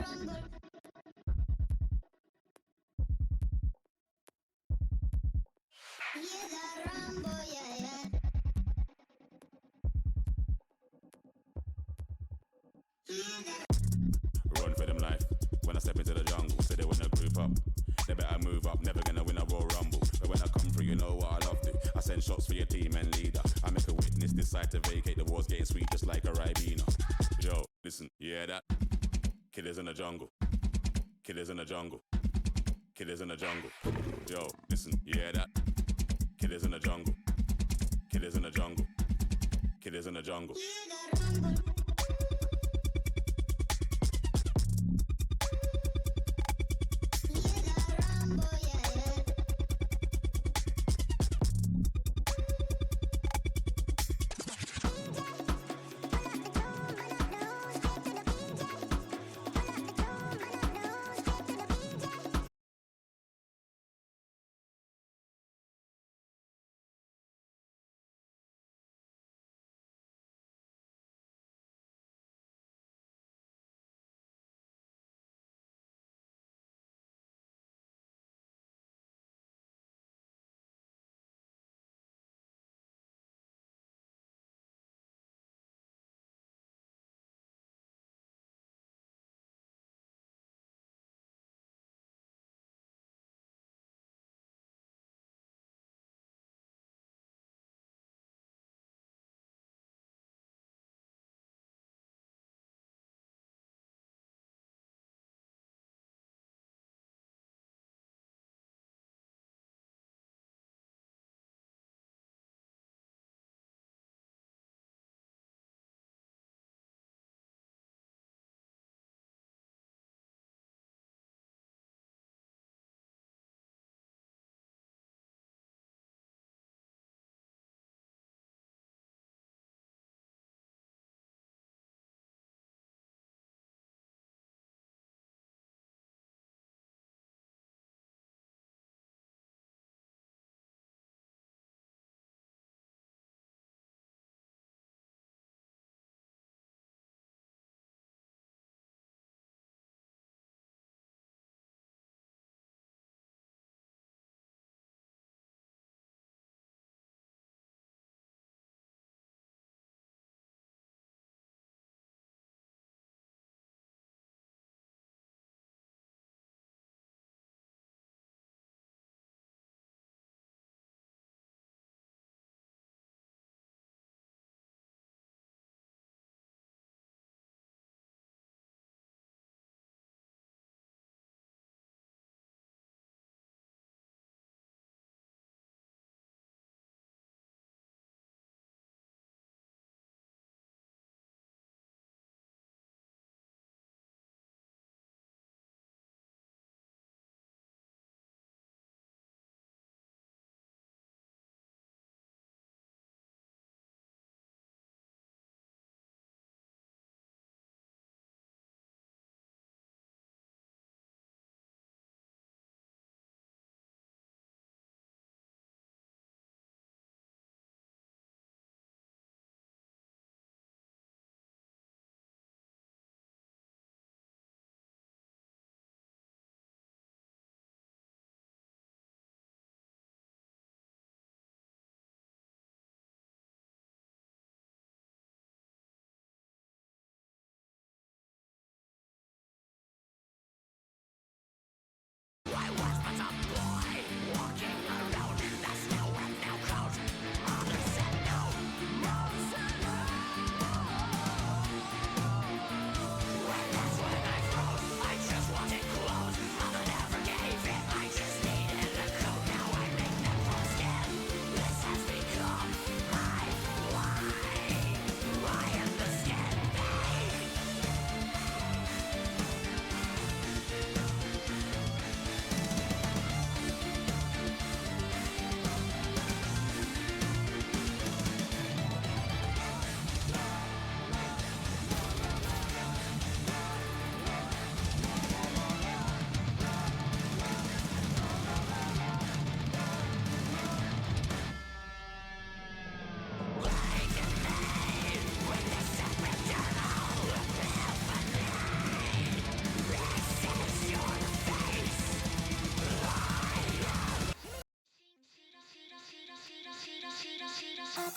Run for them life. When I step into the jungle, say they wanna group up. They better move up, never gonna win a Royal Rumble. But when I come through, you know what I love to. I send shots for your team and leader. I make a witness decide to vacate. The war's getting sweet just like a Ribena. Yo, listen, you hear that? Killers in the jungle. Killers in the jungle. Killers in the jungle. Yo, listen, you hear that? Killers in the jungle. Killers in the jungle. Killers in the jungle.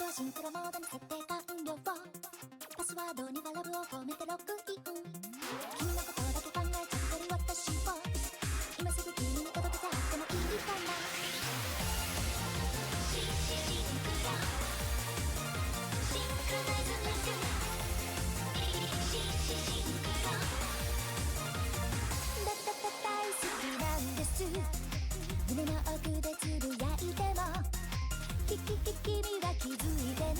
はシンクロモードの設定完了。パスワードにはラブを込めてログイン。君のことだけ考えちゃってる私を今すぐ君に届けちゃってもいいかな。シンクロシンクロナイズレックシンクロ大好きなんです。胸の奥でつぶやいても君は気づいてない。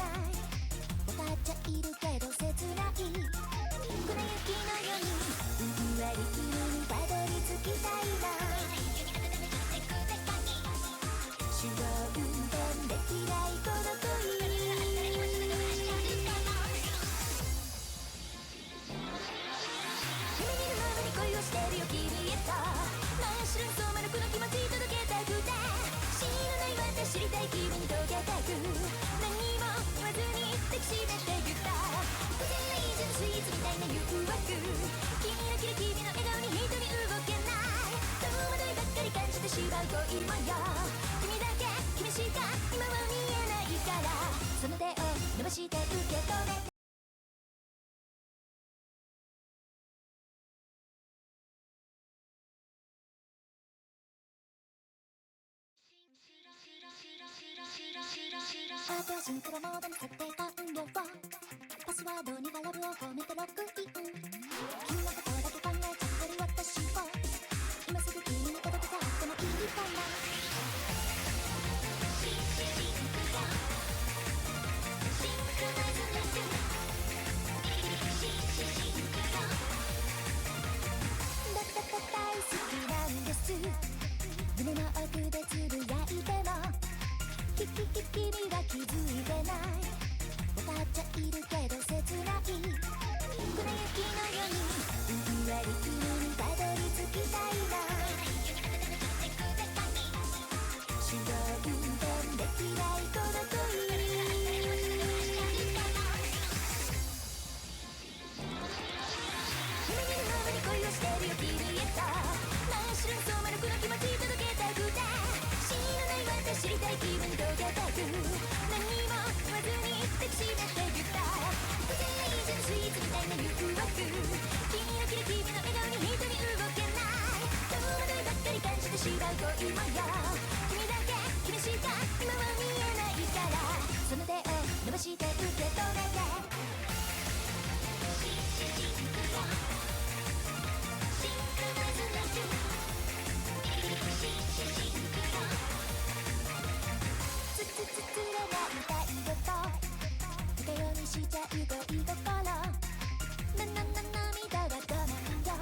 分かっちゃいるけど切ない粉雪のようにふんわり君にたどり着きたいな。手動運転できないこの恋夢見るままに恋をしてるよ君へと真っ白に染まるこの気持ち届けたくて知らない私知りたい君に届けたく何も言わずに抱きしめて言った午前のイージのスイーツみたいな誘惑キラキラ君の笑顔に一人動けない戸惑いばっかり感じてしまう恋模様君だけ君しか今は見えないからその手を伸ばして受け止めてあとはシンクロモードの設定完了。パスワードにはラブを込めてログイン。君のことだけ考えちゃってる私を今すぐ君に届けちゃってもいいかな。シンクロシンクロナイズレックシンクロ大好きなんです。胸の奥でつぶやいても君は気づいてない。分かっちゃいるけど切ない粉雪のようにふんわり君にたどり着きたいな。手動運転できないこの恋夢見るままに恋をしてるよ君へと真っ白に染まるこの気持ち届けたくて知らない私知りたい気分届けたく何も言わずに抱きしめて言った午前のイージのスイーツみたいな誘惑キラキラ君の笑顔に一人動けない戸惑いばっかり感じてしまう恋模様君だけ君しか今は見えないからその手を伸ばして受け止めてシンクロシンクロナイズレックシンクロつれない態度と似たようにしちゃう恋心涙が止まんよ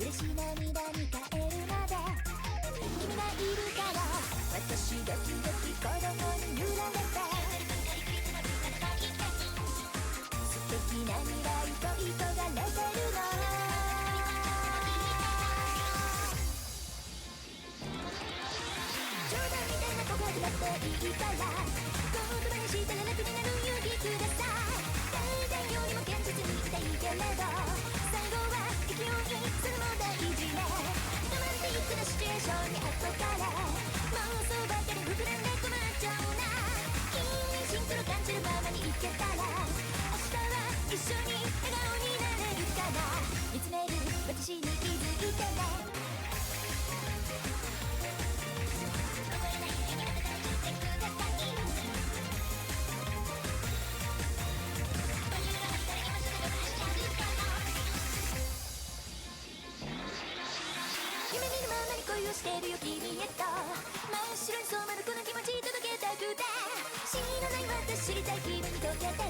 嬉しい涙に変えるまで君がいるから私ドキドキ子供に揺られて素敵な未来と憧れてるの冗談みたいな告白だっていいから言葉にしたら楽になる勇気ください大胆よりも現実にいたいけれど最後は勢いそれも大事ねロマンティックなシチュエーションに後から妄想ばかり膨らんで困っちゃうな君にシンクロ感じるままにいけたら明日は一緒に笑顔になれるから見つめる私に気づいてね夢見るままに恋をしてるよ君へと真っ白に染まるこの気持ち届けたくて知らない私知りたい君に溶けてく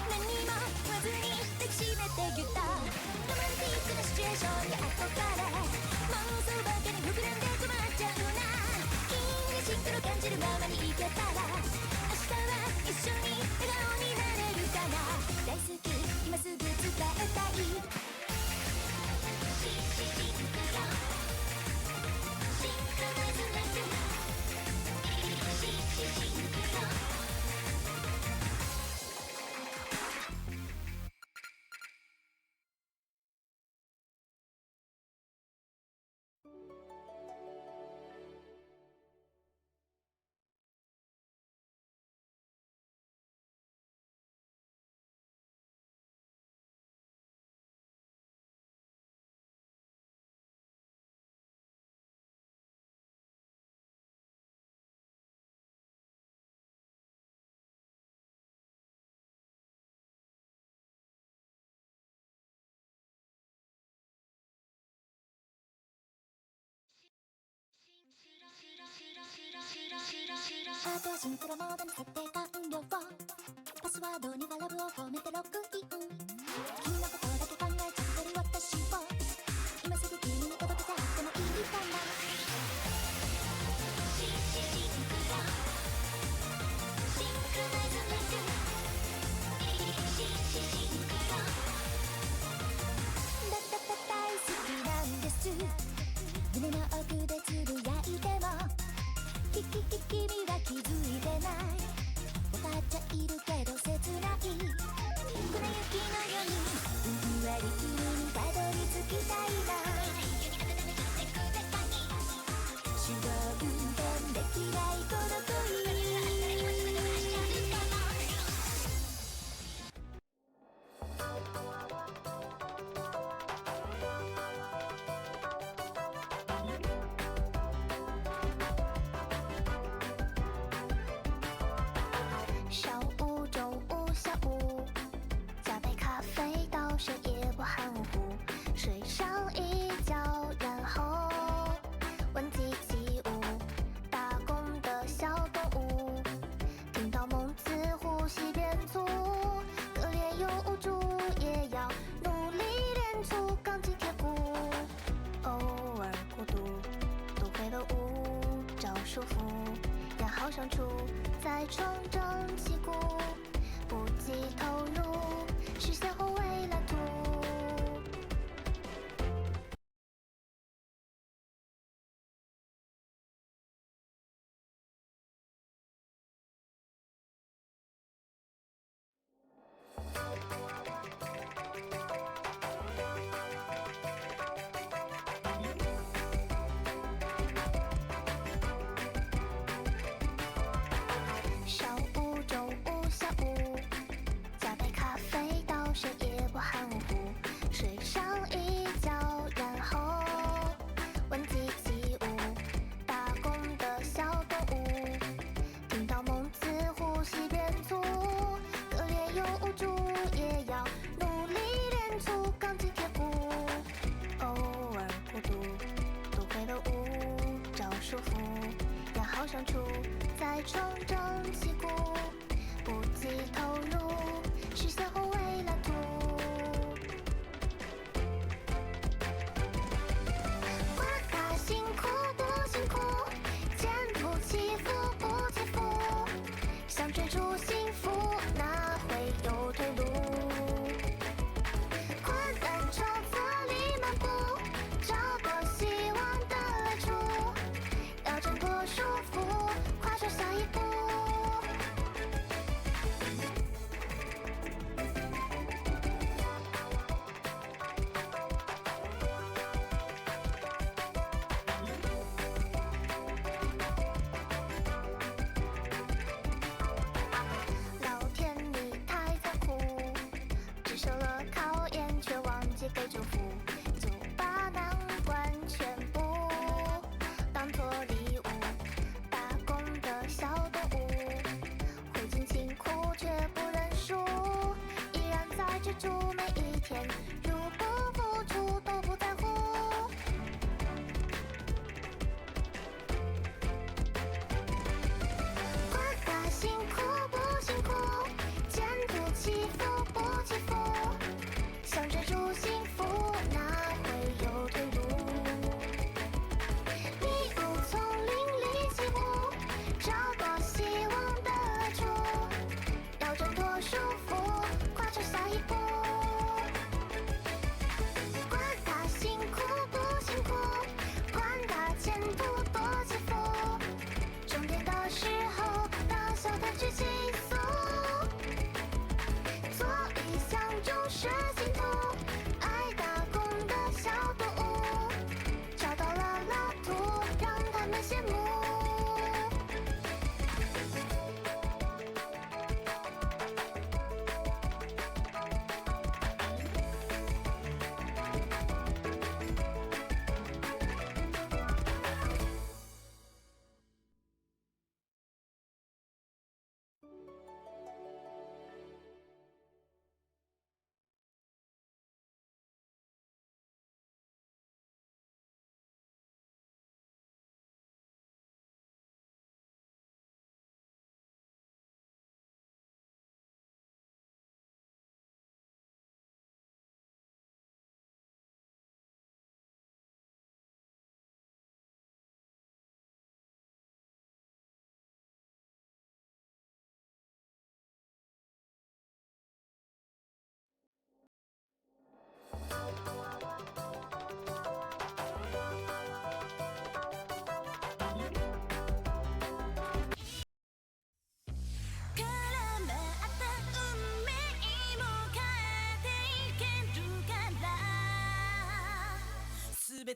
何も言わずに抱きしめて言ったロマンティックなシチュエーションが後から妄想ばかり膨らんで困っちゃうな君にシンクロ感じるままにいけたら明日は一緒に笑顔になれるかな大好き今すぐ伝えたいシンクロシンクロナイズレックシンクロあとはシンクロモードに設定完了。パスワードにはラブを込めてログイン。君のことだけ考えちゃってる私を今すぐ君に届けたくてもいいかな。シンクロシンクロナイズライズシンクロ大好きなんです。胸の奥でつぶやいても君は気づいてない。分かっちゃいるけど切ない粉雪のようにふんわり君にたどり着きたいな。手動運転できないこの恋上午、中午、下午，加杯咖啡到深夜不含糊，睡上一觉，然后闻鸡起舞，打工的小动物，听到孟子呼吸变粗，可怜有助也要努力练出钢筋铁骨，偶尔孤独，多亏了舞找舒服，要好相处，再重整旗鼓，不计投入，实现后未来图。上午、中午、下午，加杯咖啡到深夜不含糊，睡上一觉，然后闻鸡起舞，打工的小动物，听到孟子呼吸变粗，可怜有助也要努力练出钢筋铁骨，偶尔孤独，多亏了舞找舒服，要好相处，再重整旗鼓，不计投入，实现后未来图。管他辛苦不辛苦，前途起伏不起伏，想追逐幸福，哪会有退路？困难从此里漫步，找到希望的来处，要挣脱束缚，跨出下一步。老天你太残酷，只受了考验却忘记给祝福，就把难关全部当作礼物。打工的小动物，会尽辛苦却不认输，依然在追逐每一天，入不敷出都不在乎。管他辛苦不辛苦，前途起伏不起伏，想追逐幸福，哪会有退路？迷雾丛林里起舞，找到希望的来处，要挣脱束缚，跨出下一步。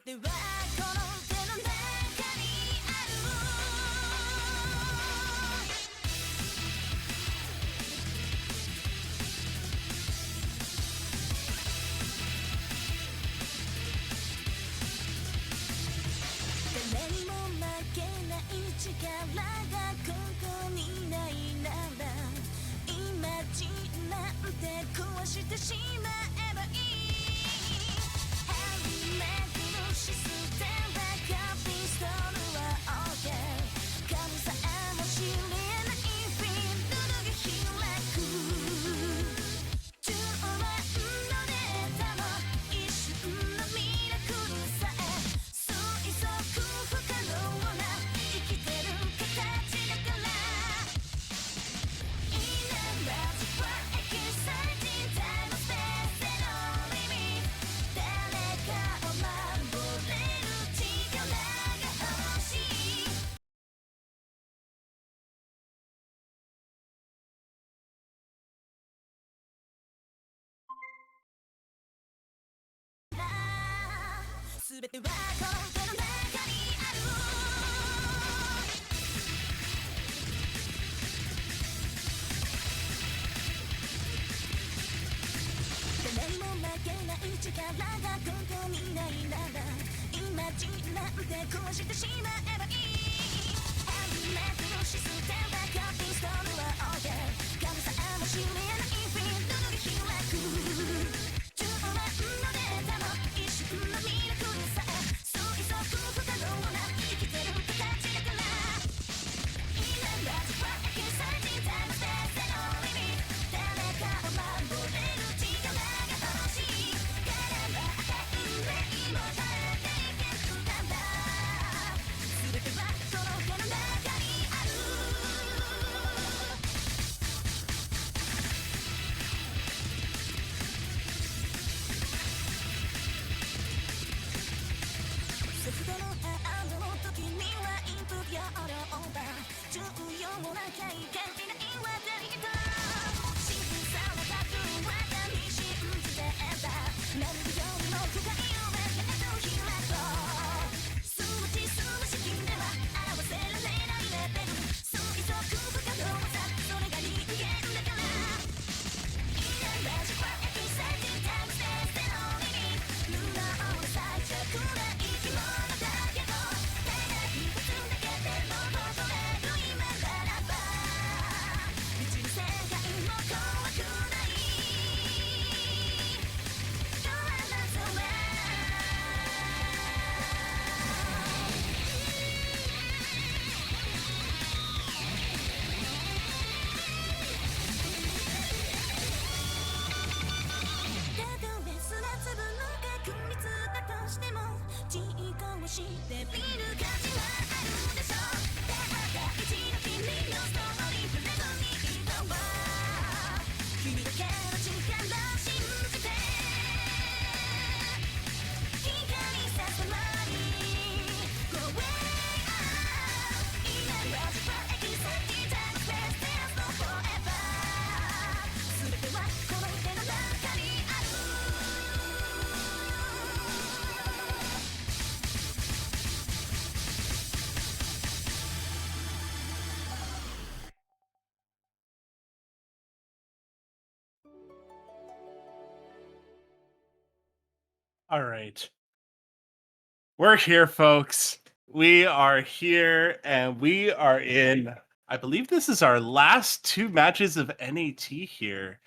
てはこの手の中にある誰にも負けない力がここにないなら今じなんて壊してしまえばいいヘビメグのシステムバックアップピストルは OK 神さえも知り得ないフィールドが開く10万のデータも一瞬のミラクルさえ推測不可能な生きてる形だから全てはこの手の中にある誰にも負けない力がここにないなら今じなんて壊してしまえばいいヘルメットのシステムバックアップピストルは OK 神さえも知り得ないフィールドが開く10万のデータも一瞬のミラクルさえ推測不可能な生きてる形だからRemember to fly exciting time space and no limit 誰かを守れる力が欲しいからば赤い夢も耐えていけるんだ全てはこの手の中にあるソフトのハードの時にはインプやオーバー重要もなきゃいけないわデリート新さのタトゥーは噛み信じてた何よりも深い夢へと開こう数値数式では表せられないレベル推測不可能さそれが人間だからRemember to fly exciting time space and no limit 無能な最弱な生き物だけど手が一つだけでも求める今ならば未知の世界も怖くない変わらずはたとえ砂粒の確率だとしても実行してみる価値はあるでしょただ一の君のストーリー触れずにいたわ君だけの力信じて光させまに Go way out 今は自分エキサイティングタイムスペース There's no forever 全てはこの手の中にあるAll right. We're here, folks. We are here and we are in, I believe this is our last two matches of NAT here.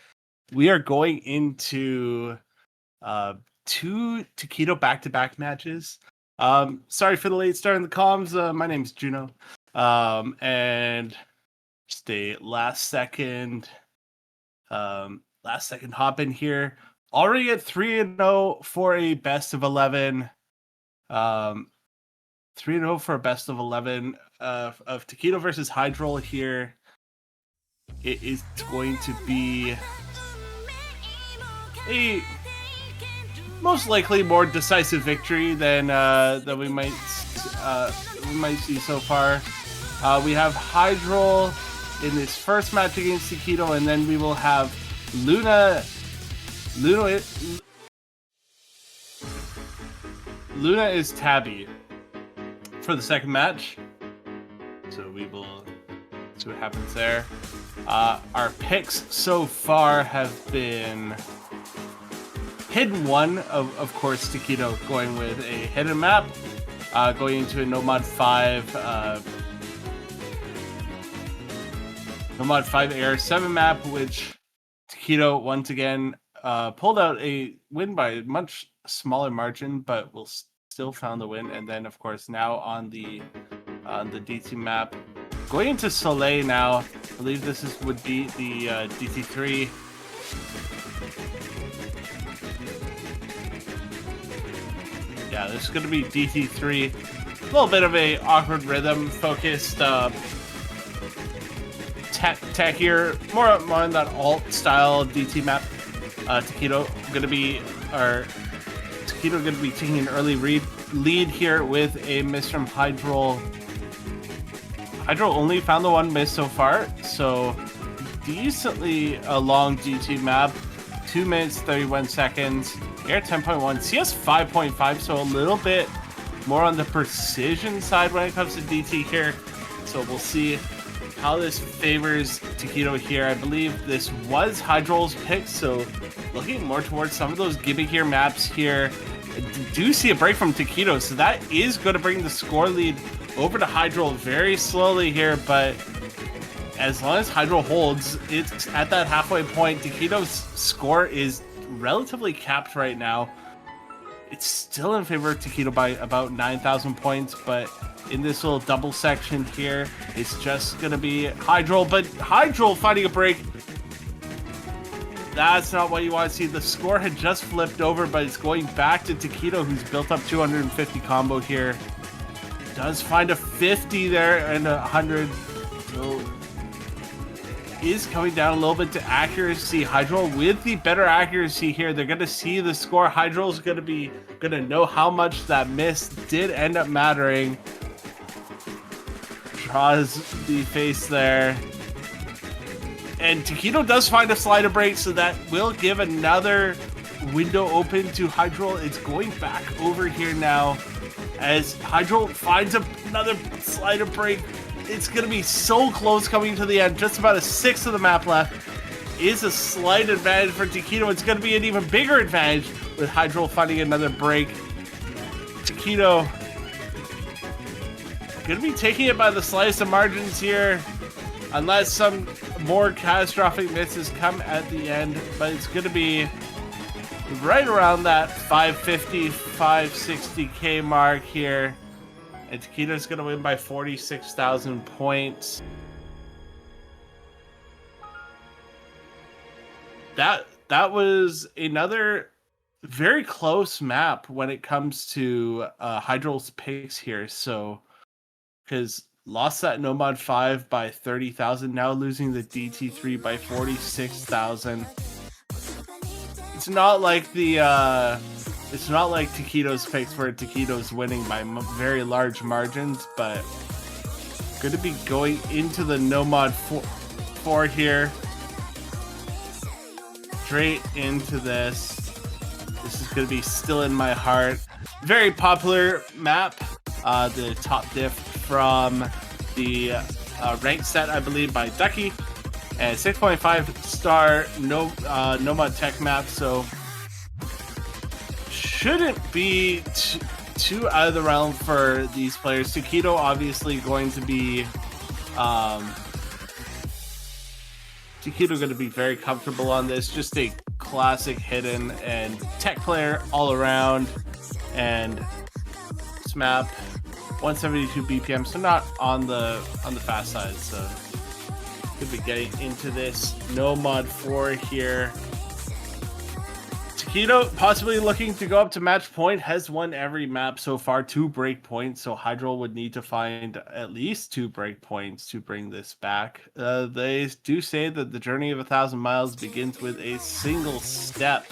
We are going into two tekkito back-to-back matches. Sorry for the late start in the comms. My name is Juno. And just a last second hop in here. Already at 3-0 for a best of 11. 3-0 for a best of 11 of tekkito versus Hydrole here. It is going to be a most likely more decisive victory than we might see so far. We have Hydrole in this first match against tekkito, and then we will have Luna Luna is Tabby for the second match. So we will see what happens there. Our picks so far have been Hidden 1, of course, tekkito going with a hidden map, going into a No-Mod 5 No-Mod 5 AR7 map, which tekkito once again pulled out a win by a much smaller margin, but will still found the win. And then, of course, now on the DT map, going into Soleil now. I believe this would be the DT3. Yeah, this is going to be DT3. A little bit of a awkward rhythm focused tech here, more on that alt style DT map. tekkito gonna be taking an early lead here with a miss from Hydrole. Hydrole only found the one miss so far, so decently a long DT map. 2 minutes 31 seconds. Air 10.1, CS 5.5, so a little bit more on the precision side when it comes to DT here. So we'll see how this favors tekkito here. I believe this was Hydrole's pick, so looking more towards some of those gimmick maps here. Do see a break from tekkito, so that is going to bring the score lead over to Hydrole very slowly here, but as long as Hydrole holds, it's at that halfway point. tekkito's score is relatively capped right now. It's still in favor of tekkito by about 9,000 points, but in this little double section here, it's just gonna be Hydrole, but Hydrole finding a break. That's not what you want to see. The score had just flipped over, but it's going back to tekkito, who's built up 250 combo here. Does find a 50 there and a 100. So is coming down a little bit to accuracy. Hydrole with the better accuracy here. They're gonna see the score. Hydrole's gonna know how much that miss did end up mattering. Draws the face there. And tekkito does find a slider break, so that will give another window open to Hydrole. It's going back over here now as Hydrole finds another slider break. It's going to be so close coming to the end. Just about a sixth of the map left. Is a slight advantage for tekkito. It's going to be an even bigger advantage with Hydrole finding another break. tekkito going to be taking it by the slightest of margins here, unless some more catastrophic misses come at the end. But it's going to be right around that 550, 560k mark here. And tekkito's going to win by 46,000 points. That was another very close map when it comes to Hydrole's picks here. So, because lost that No-Mod 5 by 30,000, now losing the DT3 by 46,000. It's not like it's not like tekkito's picks where tekkito's winning by very large margins, but going to be going into the No-Mod 4 here. Straight into this. This is going to be Still in My Heart. Very popular map. The top diff from the rank set, I believe, by Ducky. And 6.5 star No-Mod tech map, so shouldn't be too out of the realm for these players. tekkito obviously going to be very comfortable on this. Just a classic hidden and tech player all around. And this map 172 BPM, so not on the fast side, so could be getting into this No-Mod 4 here. tekkito possibly looking to go up to match point, has won every map so far, 2 break points, so Hydrole would need to find at least 2 break points to bring this back. They do say that the journey of 1,000 miles begins with a single step.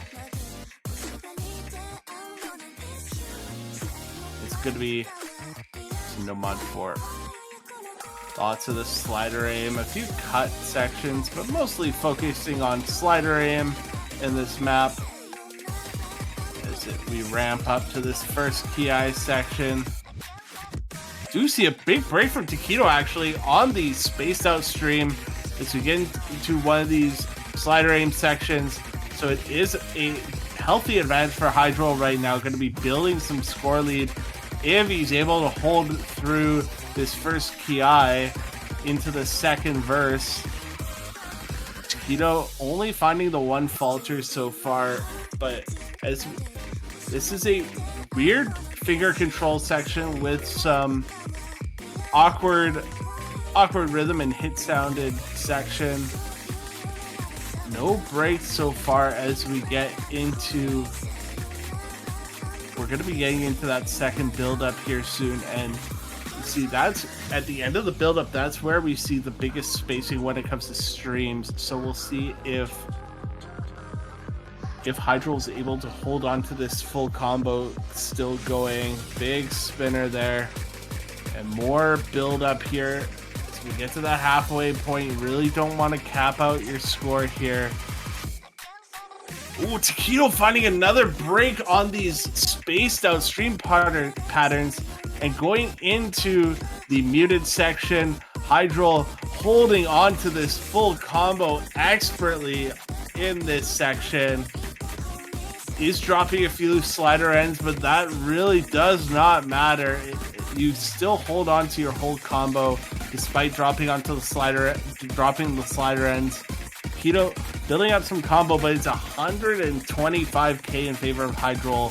It's going to be No-Mod 4. Lots of the slider aim, a few cut sections, but mostly focusing on slider aim in this map. As We ramp up to this first Ki section. Do see a big break from tekkito actually on the spaced out stream as we get into one of these slider aim sections. So it is a healthy advantage for Hydrole right now. Going to be building some score lead if he's able to hold through this first Ki into the second verse. tekkito only finding the one falter so far, but as this is a weird finger control section with some awkward rhythm and hit sounded section. No breaks so far as we get into, we're going to be getting into that second build up here soon, and you see that's at the end of the build up, that's where we see the biggest spacing when it comes to streams. So we'll see if Hydrole's able to hold on to this full combo still going. Big spinner there and more build up here. As we get to that halfway point, you really don't want to cap out your score here. Ooh, tekkito finding another break on these spaced out stream patterns and going into the muted section. Hydrole holding on to this full combo expertly in this section. He's dropping a few slider ends, but that really does not matter. You still hold on to your whole combo despite dropping the slider ends. tekkito building up some combo, but it's 125k in favor of Hydrole.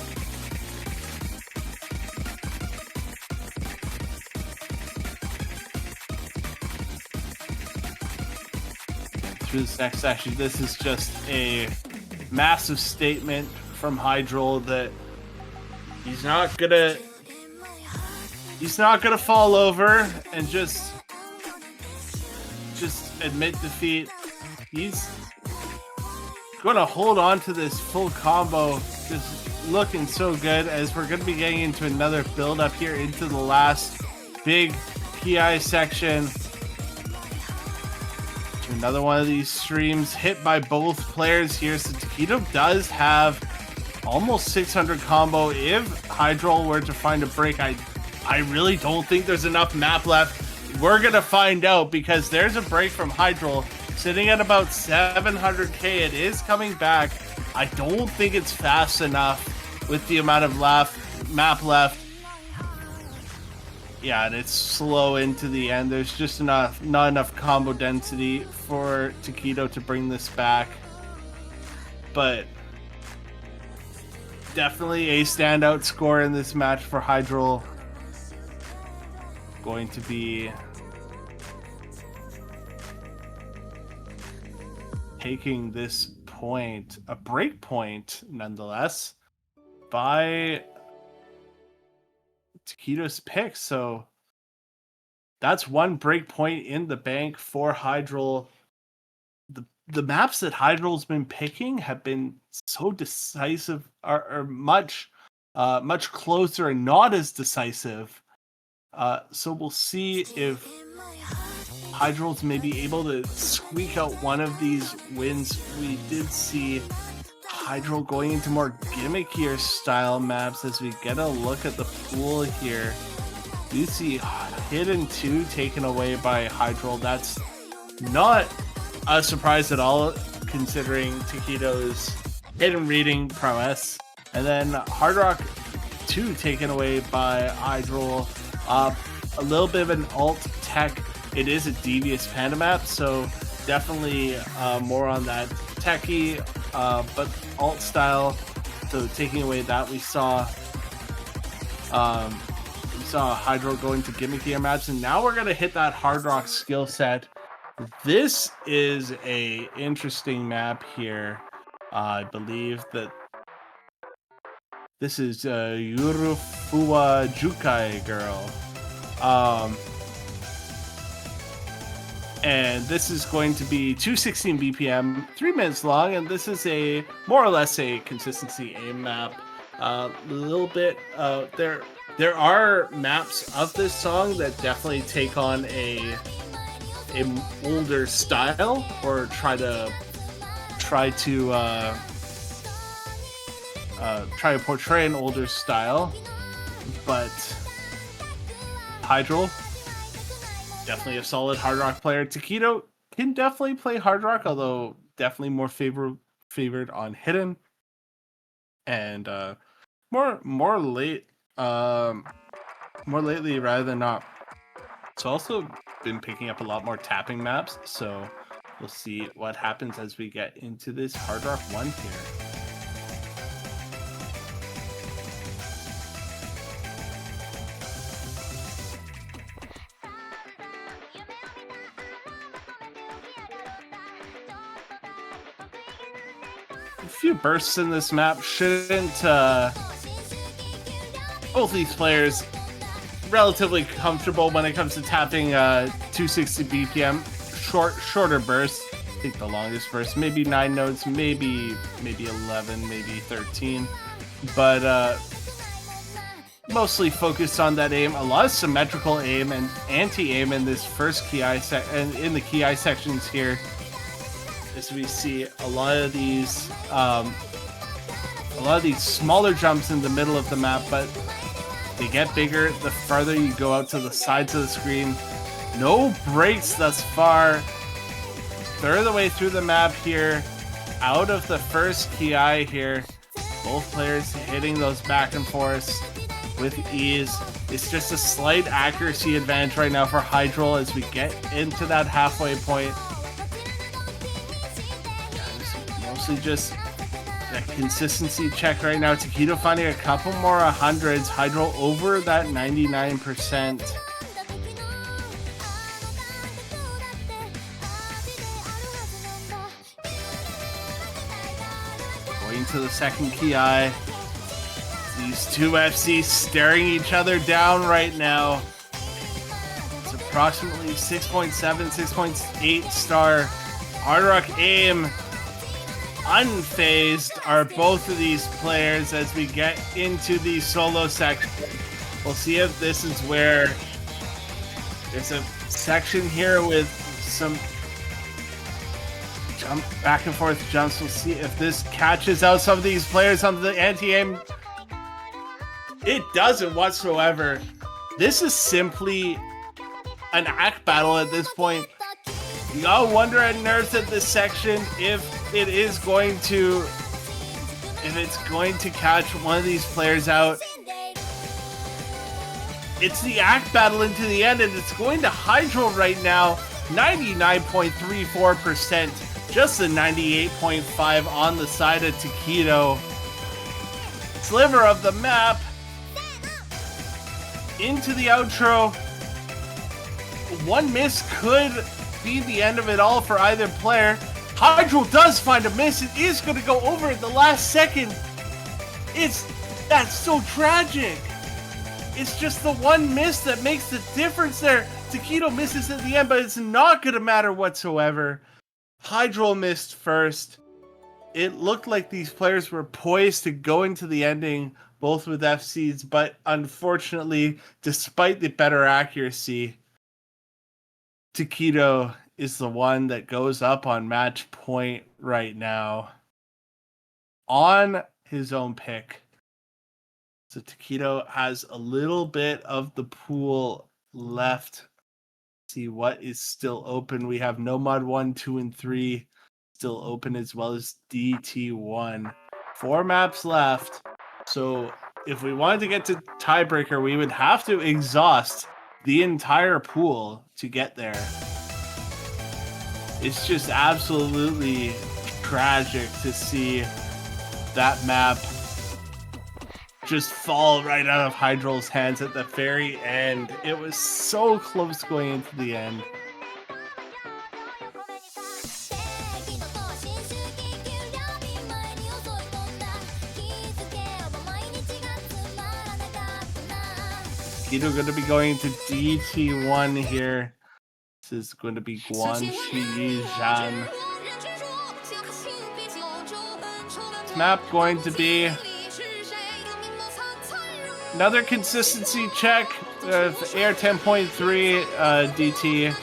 Through this next section, this is just a massive statement from Hydrole that he's not gonna fall over and just admit defeat. He's gonna hold on to this full combo, just looking so good as we're gonna be getting into another build up here into the last big Ki section. Another one of these streams hit by both players here. So tekkito does have almost 600 combo. If Hydrole were to find a break, I really don't think there's enough map left. We're gonna find out because there's a break from Hydrole sitting at about 700k. It is coming back. I don't think it's fast enough with the amount of map left. Yeah, and it's slow into the end. There's just not enough combo density for tekkito to bring this back. But definitely a standout score in this match for Hydrole. Going to be taking this point, a break point nonetheless, by tekkito's pick. So that's one break point in the bank for Hydrole. The maps that Hydrole's been picking have been so decisive, are much closer and not as decisive. So we'll see if Hydrole's maybe able to squeak out one of these wins. We did see Hydrole going into more gimmickier style maps as we get a look at the pool here. You see Hidden 2 taken away by Hydrole. That's not a surprise at all considering tekkito's hidden reading prowess. And then Hard Rock 2 taken away by Hydrole. A little bit of an alt tech. It is a devious panda map, so definitely more on that techie, but alt style. So taking away that, we saw Hydrole going to gimmickier maps, and now we're gonna hit that Hard Rock skill set. This is a interesting map here. I believe that this is Yurufua Jukai girl. And this is going to be 216 BPM, 3 minutes long, and this is a more or less a consistency aim map. A little bit there are maps of this song that definitely take on a older style, or try to try to portray an older style, but Hydrole, definitely a solid hard rock player. Tekkito can definitely play hard rock, although definitely more favored on hidden, and more lately rather than not. It's also been picking up a lot more tapping maps, so we'll see what happens as we get into this hard rock 1 here. A few bursts in this map shouldn't both these players relatively comfortable when it comes to tapping 260 BPM, shorter bursts. I think the longest burst maybe 9 notes, maybe 11, maybe 13, but mostly focused on that aim. A lot of symmetrical aim and anti-aim in this first key eye and in the key eye sections here, as we see a lot of these smaller jumps in the middle of the map, but they get bigger the farther you go out to the sides of the screen. No breaks thus far. Third of the way through the map here, out of the first key eye here. Both players hitting those back and forths with ease. It's just a slight accuracy advantage right now for Hydrole as we get into that halfway point. Mostly just that consistency check right now. Tekkito finding a couple more 100s. Hydrole over that 99%. Going to the second key eye. These two FCs staring each other down right now. It's approximately 6.7, 6.8 star. Hard rock aim. Unfazed are both of these players as we get into the solo section. We'll see if this is where there's a section here with some jump back and forth jumps. We'll see if this catches out some of these players on the anti-aim. It doesn't whatsoever. This is simply an act battle at this point. You gotta wonder at nerves at this section if it's going to catch one of these players out. It's the act battle into the end, and it's going to Hydrole right now. 99.34%, just a 98.5 on the side of Tekkito. Sliver of the map into the outro. One miss could be the end of it all for either player. Hydrole does find a miss. It is going to go over at the last second. That's so tragic. It's just the one miss that makes the difference there. Tekkito misses at the end, but it's not going to matter whatsoever. Hydrole missed first. It looked like these players were poised to go into the ending, both with FCs, but unfortunately, despite the better accuracy, Tekkito is the one that goes up on match point right now on his own pick. So Tekkito has a little bit of the pool left. See what is still open. We have Nomad 1, 2, and 3 still open, as well as DT1. 4 maps left. So if we wanted to get to tiebreaker, we would have to exhaust the entire pool to get there. It's just absolutely tragic to see that map just fall right out of Hydrole's hands at the very end. It was so close going into the end. Tekkito going to be going to DT1 here. This is going to be Guanxi Zhan. This map going to be another consistency check of Air 10.3 DT.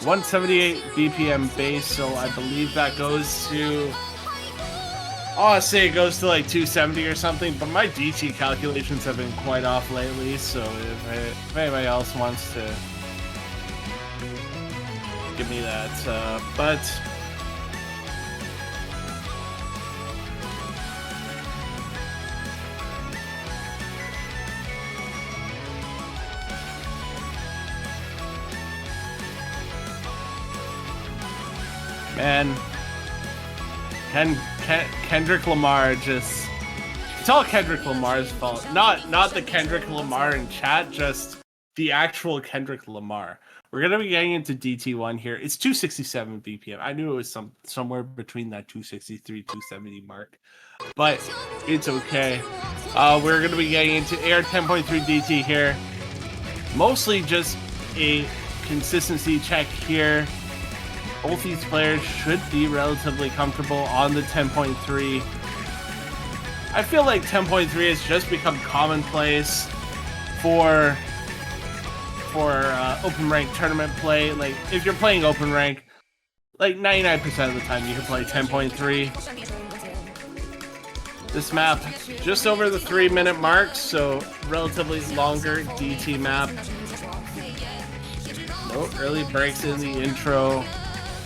178 BPM base, so I believe that goes to I'll say it goes to like 270 or something, but my DT calculations have been quite off lately, so if anybody else wants to give me that, but man, Kendrick Lamar just... It's all Kendrick Lamar's fault. Not the Kendrick Lamar in chat, just the actual Kendrick Lamar. We're going to be getting into DT1 here. It's 267 BPM. I knew it was somewhere between that 263, 270 mark. But it's okay. We're going to be getting into Air 10.3 DT here. Mostly just a consistency check here. Both these players should be relatively comfortable on the 10.3. I feel like 10.3 has just become commonplace for open rank tournament play. Like, if you're playing open rank, like 99% of the time you can play 10.3. This map just over the 3-minute mark, so relatively longer DT map. No early breaks in the intro.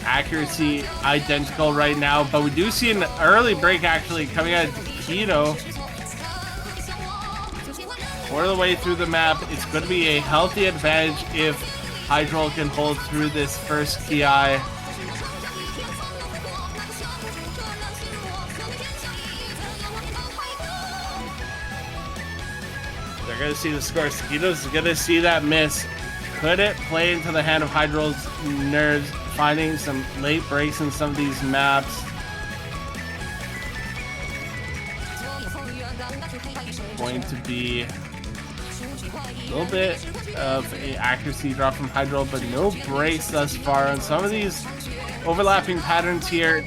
Accuracy identical right now, but we do see an early break actually coming out of tekkito. For the way through the map, it's going to be a healthy advantage if Hydrole can hold through this first PI. They're going to see the score. Tekkito's going to see that miss. Could it play into the hand of Hydrole's nerves, finding some late breaks in some of these maps? Going to be a little bit of an accuracy drop from Hydrole, but no breaks thus far on some of these overlapping patterns here.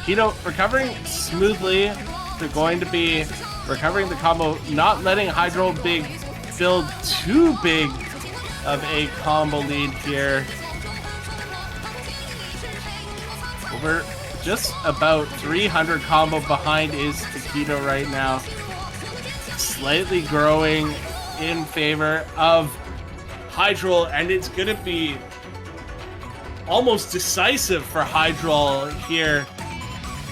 Tekkito recovering smoothly. They're going to be recovering the combo, not letting Hydrole build too big of a combo lead here. Over just about 300 combo behind is tekkito right now. Slightly growing in favor of Hydrole, and it's going to be almost decisive for Hydrole here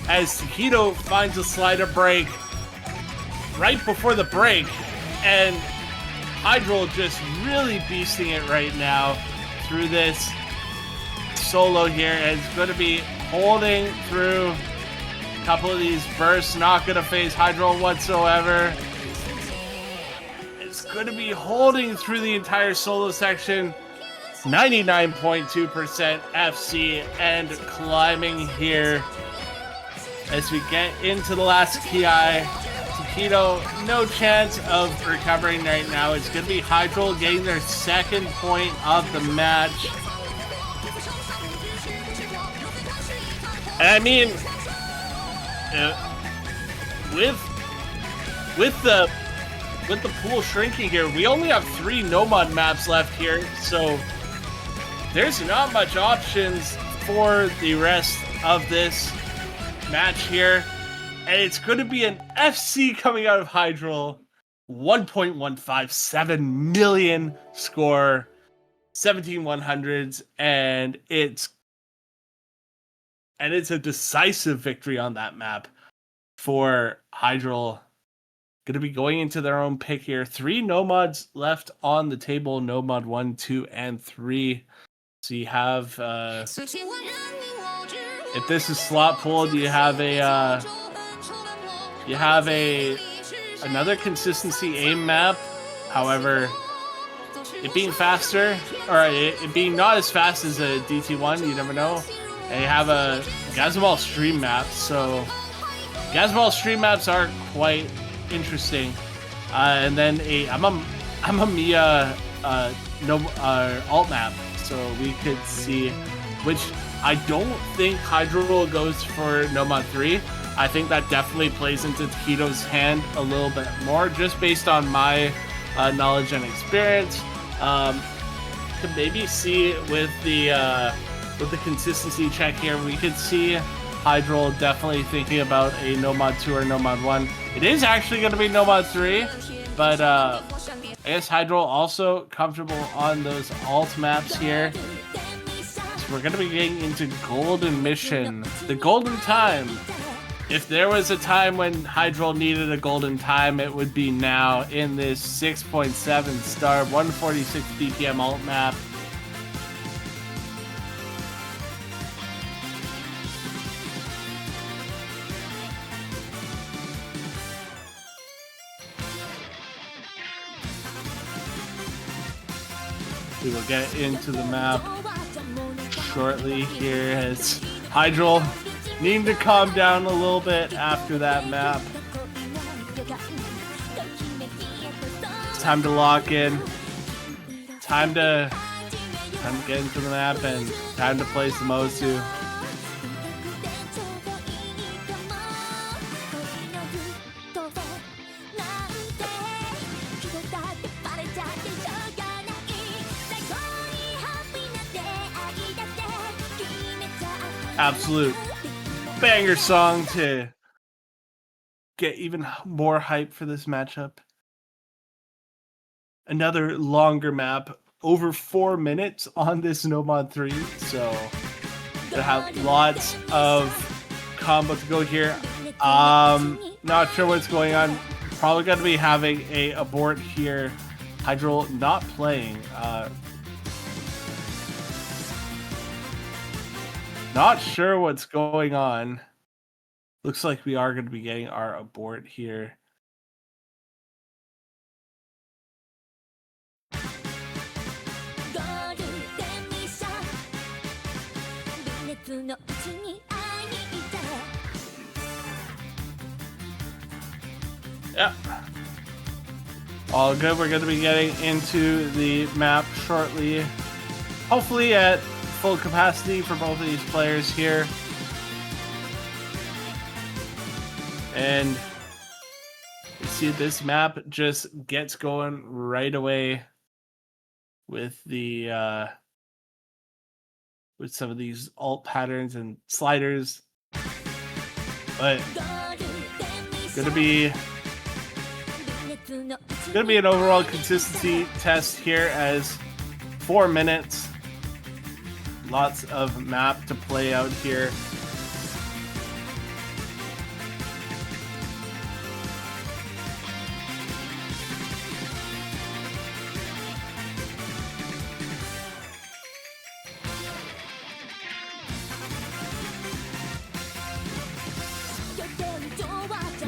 as tekkito finds a slider break right before the break, and Hydrole just really beasting it right now through this solo here, and it's going to be holding through a couple of these bursts, not going to phase Hydrole whatsoever. It's going to be holding through the entire solo section, 99.2% FC, and climbing here as we get into the last PI. tekkito, no chance of recovering right now. It's going to be Hydrole getting their second point of the match. And I mean, with the pool shrinking here, we only have 3 Nomad maps left here, so there's not much options for the rest of this match here. And it's going to be an FC coming out of Hydrole. 1.157 million score, 17 100s, and it's a decisive victory on that map for Hydrole. Going to be going into their own pick here. 3 Nomads left on the table. Nomad 1, 2, and 3. So you have, if this is slot pulled, you have another consistency aim map. However, it being faster, or it being not as fast as a DT1, you never know. And you have a Gazaball stream map, so Gazaball stream maps are quite interesting. And then a Mia alt map, so we could see, which I don't think Hydrole goes for Nomad 3. I think that definitely plays into tekkito's hand a little bit more, just based on my knowledge and experience. Could maybe see with the consistency check here, we could see Hydrole definitely thinking about a no mod 2 or no mod 1. It is actually going to be no mod 3, but I guess Hydrole also comfortable on those alt maps here. So we're going to be getting into Golden Mission, the golden time. If there was a time when Hydrole needed a golden time, it would be now in this 6.7 star 146 BPM alt map. We will get into the map shortly here as Hydrole needing to calm down a little bit after that map. It's time to lock in. Time to get into the map and time to play some Osu. Absolute banger song to get even more hype for this matchup. Another longer map, over 4 minutes on this no mod 3, so they have lots of combo to go here. Not sure what's going on. Probably going to be having a abort here. Hydrole not playing. Not sure what's going on. Looks like we are going to be getting our abort here. Yeah. All good. We're going to be getting into the map shortly. Hopefully at full capacity for both of these players here. And you see this map just gets going right away with the with some of these alt patterns and sliders. But gonna be an overall consistency test here as 4 minutes. Lots of map to play out here.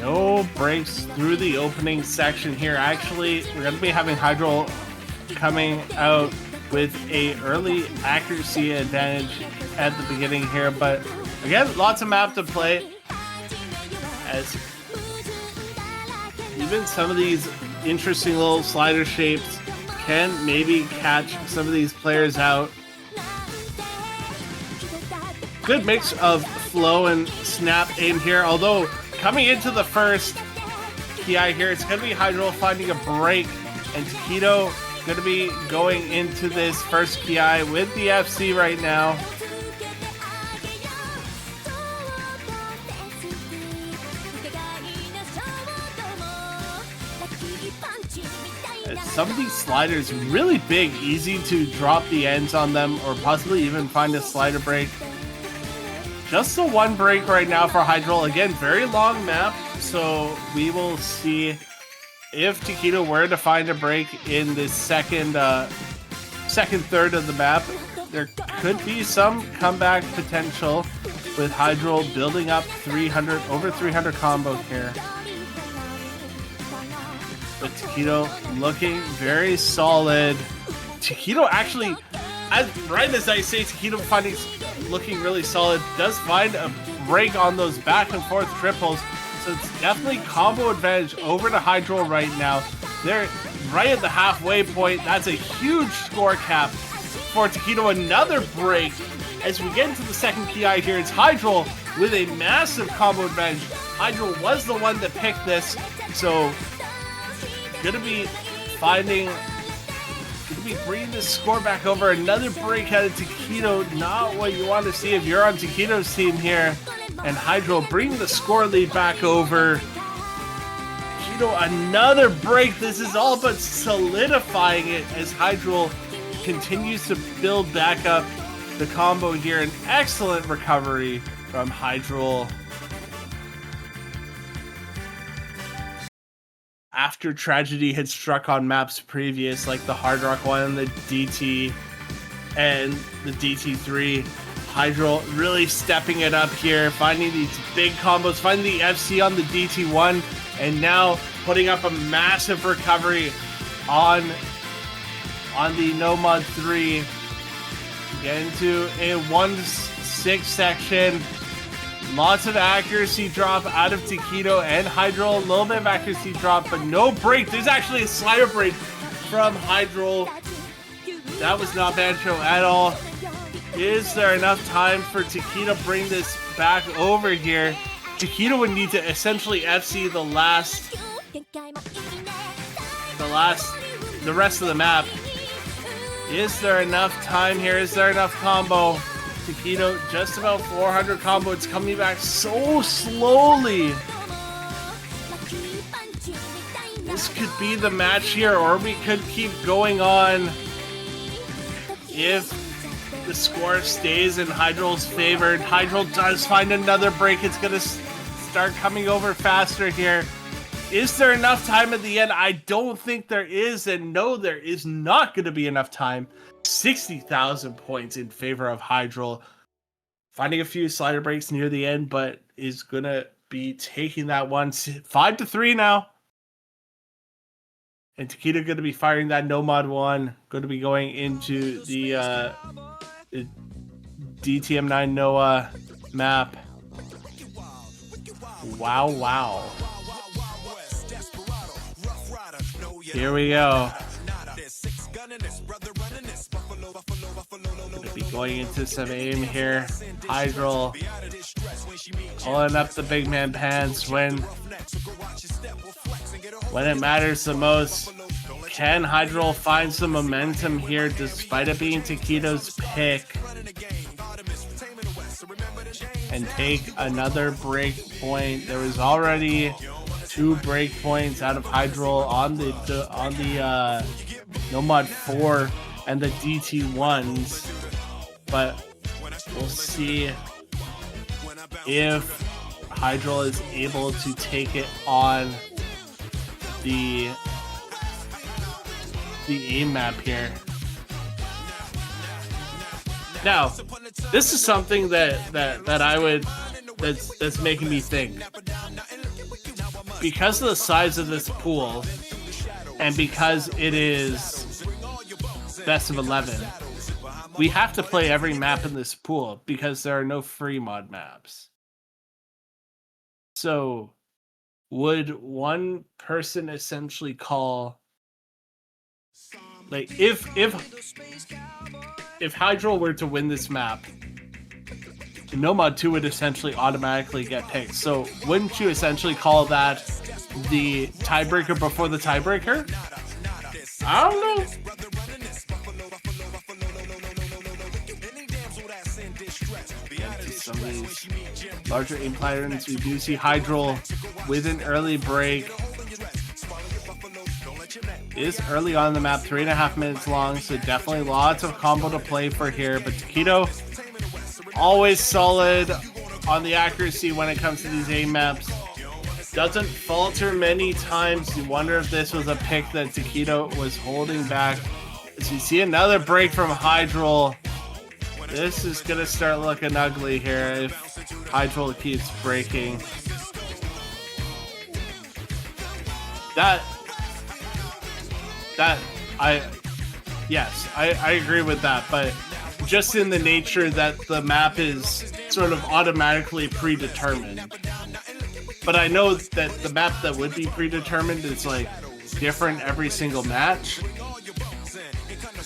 No breaks through the opening section here. Actually, we're going to be having Hydrole coming out with a early accuracy advantage at the beginning here, but again, lots of map to play as even some of these interesting little slider shapes can maybe catch some of these players out. Good mix of flow and snap aim here, although coming into the first PI here, it's going to be Hydrole finding a break, and tekkito going to be going into this first PI with the FC right now. And some of these sliders really big, easy to drop the ends on them or possibly even find a slider break. Just the one break right now for Hydrole. Again, very long map, so we will see if tekkito were to find a break in this second third of the map. There could be some comeback potential with Hydrole building up over 300 combo here. But tekkito looking very solid. tekkito actually, right as I say tekkito looking really solid, does find a break on those back and forth triples. So it's definitely combo advantage over to Hydrole right now. They're right at the halfway point. That's a huge score cap for tekkito. Another break as we get into the second PI here. It's Hydrole with a massive combo advantage. Hydrole was the one that picked this, so gonna be could be bringing this score back over. Another break out of tekkito. Not what you want to see if you're on tekkito's team here. And Hydrole bringing the score lead back over. tekkito, another break. This is all but solidifying it as Hydrole continues to build back up the combo here. An excellent recovery from Hydrole. After tragedy had struck on maps previous, like the Hard Rock one and the DT and the DT3, Hydrole really stepping it up here, finding these big combos, finding the FC on the DT1, and now putting up a massive recovery on the Nomad 3. Get into a 1-6 section. Lots of accuracy drop out of tekkito and Hydrole. A little bit of accuracy drop, but no break. There's actually a slider break from Hydrole. That was not bad show at all. Is there enough time for tekkito to bring this back over here? tekkito would need to essentially FC the rest of the map. Is there enough time here? Is there enough combo? tekkito, just about 400 combo. It's coming back so slowly. This could be the match here, or we could keep going on if the score stays in Hydrole's favor. Hydrole does find another break. It's going to start coming over faster here. Is there enough time at the end? I don't think there is, and no, there is not going to be enough time. 60,000 points in favor of Hydrole. Finding a few slider breaks near the end, but is going to be taking that one. 5-3 now. And tekkito going to be firing that Nomad 1. Going to be going into the DTM9 Noah map. Wow, wow. Here we go. Gonna be going into some aim here. Hydrole pulling up the big man pants when it matters the most. Can Hydrole find some momentum here despite it being tekkito's pick and take another break point? There was already 2 break points out of Hydrole on the Nomad 4 and the DT1s, but we'll see if Hydrole is able to take it on the aim map here. Now, this is something that's making me think. Because of the size of this pool, and because it is best of 11, we have to play every map in this pool because there are no free mod maps. So, would one person essentially call, like, if Hydrole were to win this map, Nomad 2 would essentially automatically get picked. So wouldn't you essentially call that the tiebreaker before the tiebreaker? I don't know. Some of these larger aim patterns, we do see Hydrole with an early break. Is early on the map, 3.5 minutes long, so definitely lots of combo to play for here. But tekkito, always solid on the accuracy when it comes to these aim maps. Doesn't falter many times. You wonder if this was a pick that tekkito was holding back. As you see another break from Hydrole. This is going to start looking ugly here if Hydrole keeps breaking. I agree with that, but just in the nature that the map is sort of automatically predetermined. But I know that the map that would be predetermined is like different every single match.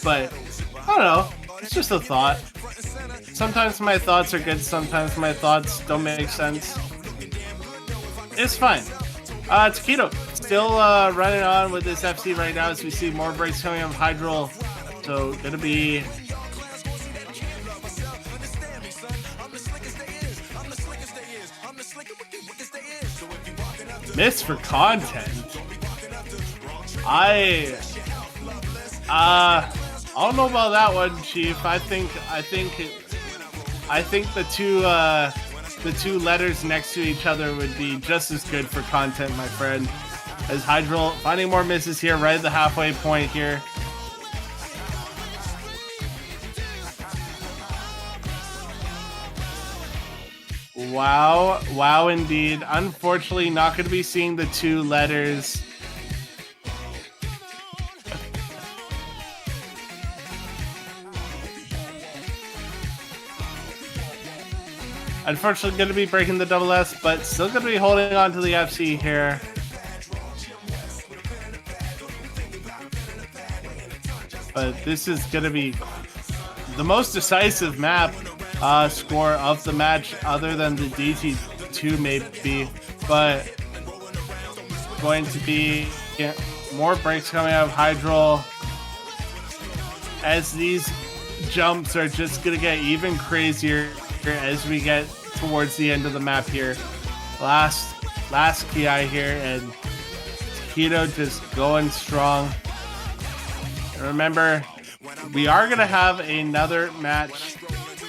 But I don't know, it's just a thought. Sometimes my thoughts are good, sometimes my thoughts don't make sense. It's fine. tekkito still running on with this FC right now as we see more breaks coming up. Hydrole So gonna be miss for content. I don't know about that one, Chief. I think the two letters next to each other would be just as good for content, my friend. As Hydrole finding more misses here, right at the halfway point here. Wow, indeed. Unfortunately, not going to be seeing the two letters. Unfortunately, going to be breaking the double S, but still going to be holding on to the FC here. But this is going to be the most decisive map score of the match, other than the DT2 maybe. But going to be more breaks coming out of Hydrole, as these jumps are just going to get even crazier as we get towards the end of the map here. Last KI here, and tekkito just going strong. Remember, we are going to have another match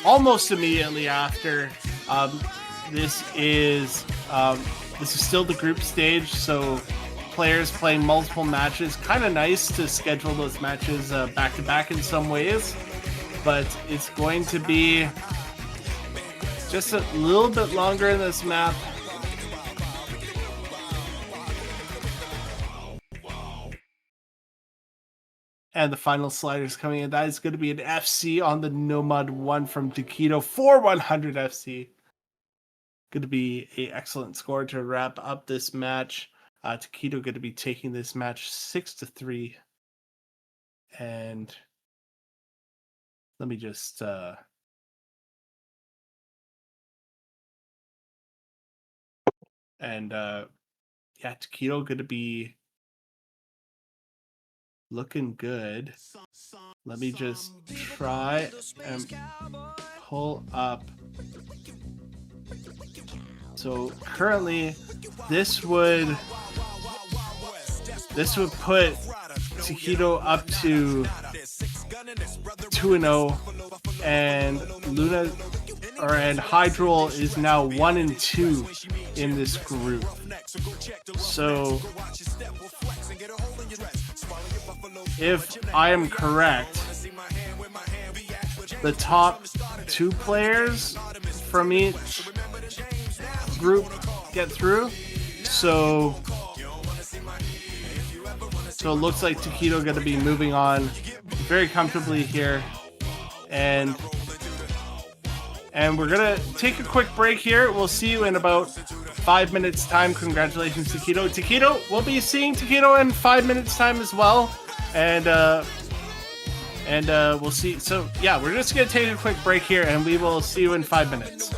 almost immediately after. This is still the group stage, so players playing multiple matches. Kind of nice to schedule those matches back to back in some ways, but it's going to be just a little bit longer in this map. And the final sliders coming in. That is going to be an FC on the Nomad 1 from tekkito for 100 FC. Going to be an excellent score to wrap up this match. tekkito going to be taking this match 6-3. And let me just... yeah, tekkito going to be looking good. Let me just try and pull up. So currently, this would put tekkito up to 2-0, and Hydrole is now 1-2 in this group. So if I am correct, the top two players from each group get through. So it looks like tekkito going to be moving on very comfortably here, and we're gonna take a quick break here. We'll see you in about 5 minutes time. Congratulations, tekkito. We'll be seeing tekkito in 5 minutes time as well, and we'll see. So yeah, we're just gonna take a quick break here, and we will see you in 5 minutes.